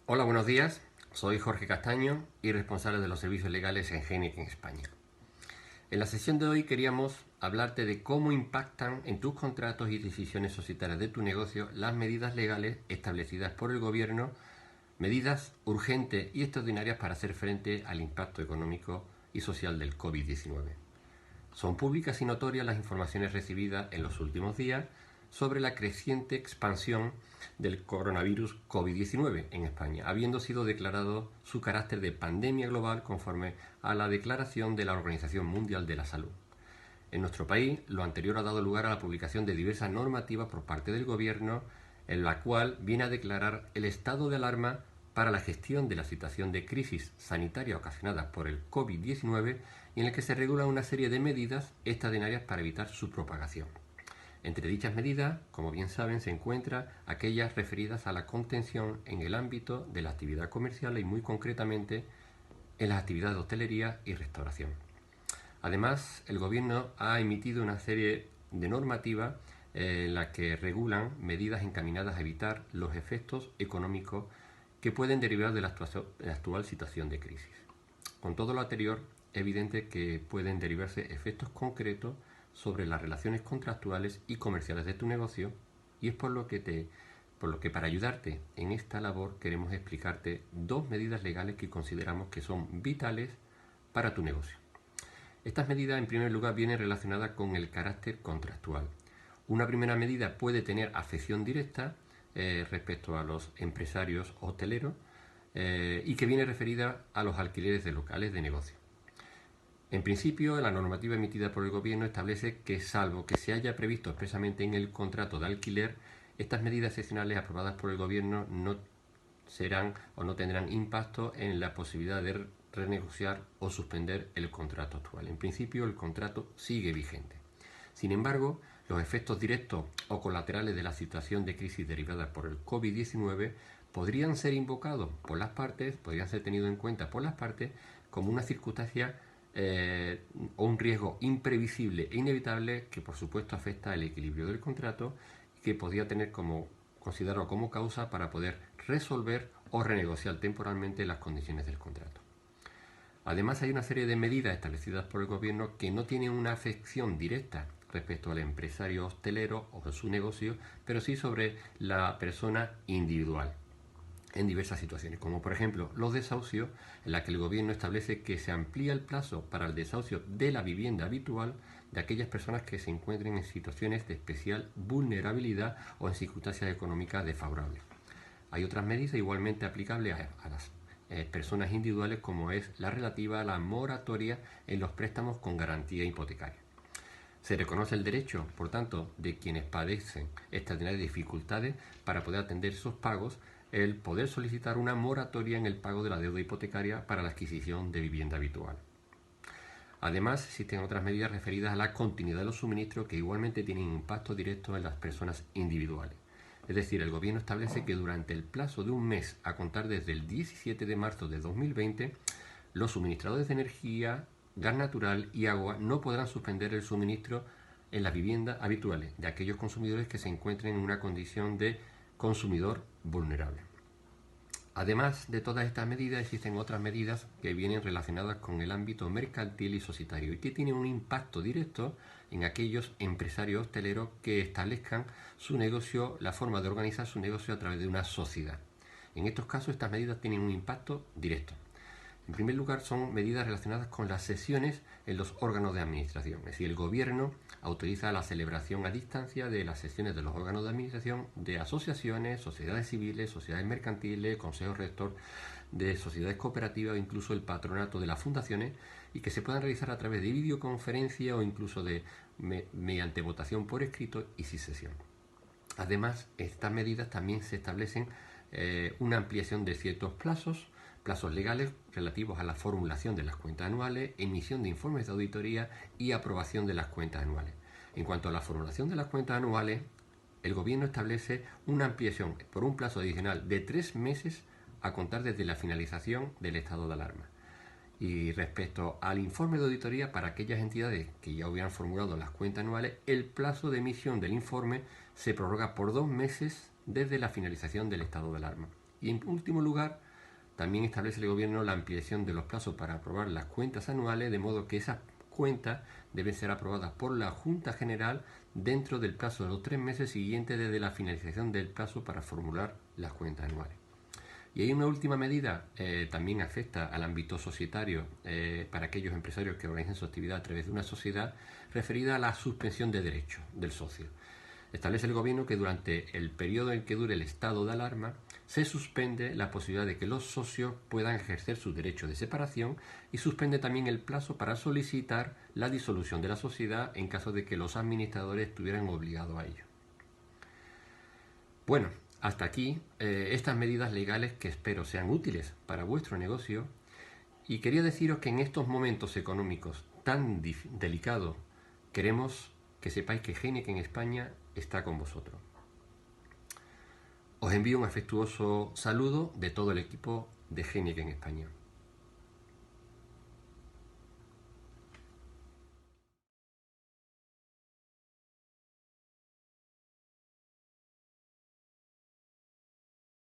Hola, buenos días. Soy Jorge Castaño y responsable de los servicios legales en GENIC en España. En la sesión de hoy queríamos hablarte de cómo impactan en tus contratos y decisiones societarias de tu negocio las medidas legales establecidas por el Gobierno, medidas urgentes y extraordinarias para hacer frente al impacto económico y social del COVID-19. Son públicas y notorias las informaciones recibidas en los últimos días sobre la creciente expansión del coronavirus COVID-19 en España, habiendo sido declarado su carácter de pandemia global conforme a la declaración de la Organización Mundial de la Salud. En nuestro país, lo anterior ha dado lugar a la publicación de diversas normativas por parte del Gobierno, en la cual viene a declarar el estado de alarma para la gestión de la situación de crisis sanitaria ocasionada por el COVID-19 y en el que se regula una serie de medidas extraordinarias para evitar su propagación. Entre dichas medidas, como bien saben, se encuentran aquellas referidas a la contención en el ámbito de la actividad comercial y muy concretamente en las actividades de hostelería y restauración. Además, el Gobierno ha emitido una serie de normativas en las que regulan medidas encaminadas a evitar los efectos económicos que pueden derivar de la actual situación de crisis. Con todo lo anterior, es evidente que pueden derivarse efectos concretos sobre las relaciones contractuales y comerciales de tu negocio y es por lo que para ayudarte en esta labor queremos explicarte dos medidas legales que consideramos que son vitales para tu negocio. Estas medidas, en primer lugar, vienen relacionadas con el carácter contractual. Una primera medida puede tener afección directa respecto a los empresarios hoteleros y que viene referida a los alquileres de locales de negocio. En principio, la normativa emitida por el Gobierno establece que, salvo que se haya previsto expresamente en el contrato de alquiler, estas medidas excepcionales aprobadas por el Gobierno no serán o no tendrán impacto en la posibilidad de renegociar o suspender el contrato actual. En principio, el contrato sigue vigente. Sin embargo, los efectos directos o colaterales de la situación de crisis derivada por el COVID-19 podrían ser invocados por las partes, podrían ser tenidos en cuenta por las partes como una circunstancia o un riesgo imprevisible e inevitable que por supuesto afecta el equilibrio del contrato y que podría tener considerado como causa para poder resolver o renegociar temporalmente las condiciones del contrato. Además, hay una serie de medidas establecidas por el Gobierno que no tienen una afección directa respecto al empresario hostelero o de su negocio, pero sí sobre la persona individual en diversas situaciones, como por ejemplo los desahucios, en la que el Gobierno establece que se amplía el plazo para el desahucio de la vivienda habitual de aquellas personas que se encuentren en situaciones de especial vulnerabilidad o en circunstancias económicas desfavorables. Hay otras medidas igualmente aplicables a las personas individuales, como es la relativa a la moratoria en los préstamos con garantía hipotecaria. Se reconoce el derecho, por tanto, de quienes padecen extraordinarias dificultades para poder atender esos pagos, el poder solicitar una moratoria en el pago de la deuda hipotecaria para la adquisición de vivienda habitual. Además, existen otras medidas referidas a la continuidad de los suministros que igualmente tienen impacto directo en las personas individuales. Es decir, el Gobierno establece que durante el plazo de un mes a contar desde el 17 de marzo de 2020, los suministradores de energía, gas natural y agua no podrán suspender el suministro en las viviendas habituales de aquellos consumidores que se encuentren en una condición de consumidor vulnerable. Además de todas estas medidas, existen otras medidas que vienen relacionadas con el ámbito mercantil y societario y que tienen un impacto directo en aquellos empresarios hosteleros que establezcan su negocio, la forma de organizar su negocio a través de una sociedad. En estos casos, estas medidas tienen un impacto directo. En primer lugar, son medidas relacionadas con las sesiones en los órganos de administración. Es decir, el Gobierno autoriza la celebración a distancia de las sesiones de los órganos de administración de asociaciones, sociedades civiles, sociedades mercantiles, consejos rector de sociedades cooperativas o incluso el patronato de las fundaciones y que se puedan realizar a través de videoconferencia o incluso mediante votación por escrito y sin sesión. Además, estas medidas también se establecen una ampliación de ciertos plazos legales relativos a la formulación de las cuentas anuales, emisión de informes de auditoría y aprobación de las cuentas anuales. En cuanto a la formulación de las cuentas anuales, el Gobierno establece una ampliación por un plazo adicional de 3 meses a contar desde la finalización del estado de alarma. Y respecto al informe de auditoría, para aquellas entidades que ya hubieran formulado las cuentas anuales, el plazo de emisión del informe se prorroga por 2 meses desde la finalización del estado de alarma. Y en último lugar, también establece el Gobierno la ampliación de los plazos para aprobar las cuentas anuales, de modo que esas cuentas deben ser aprobadas por la Junta General dentro del plazo de los 3 meses siguientes desde la finalización del plazo para formular las cuentas anuales. Y hay una última medida, también afecta al ámbito societario para aquellos empresarios que organizan su actividad a través de una sociedad, referida a la suspensión de derechos del socio. Establece el Gobierno que durante el periodo en que dure el estado de alarma se suspende la posibilidad de que los socios puedan ejercer su derecho de separación y suspende también el plazo para solicitar la disolución de la sociedad en caso de que los administradores estuvieran obligados a ello. Bueno, hasta aquí estas medidas legales que espero sean útiles para vuestro negocio, y quería deciros que en estos momentos económicos tan delicados queremos que sepáis que Heineken España está con vosotros. Os envío un afectuoso saludo de todo el equipo de Heineken España.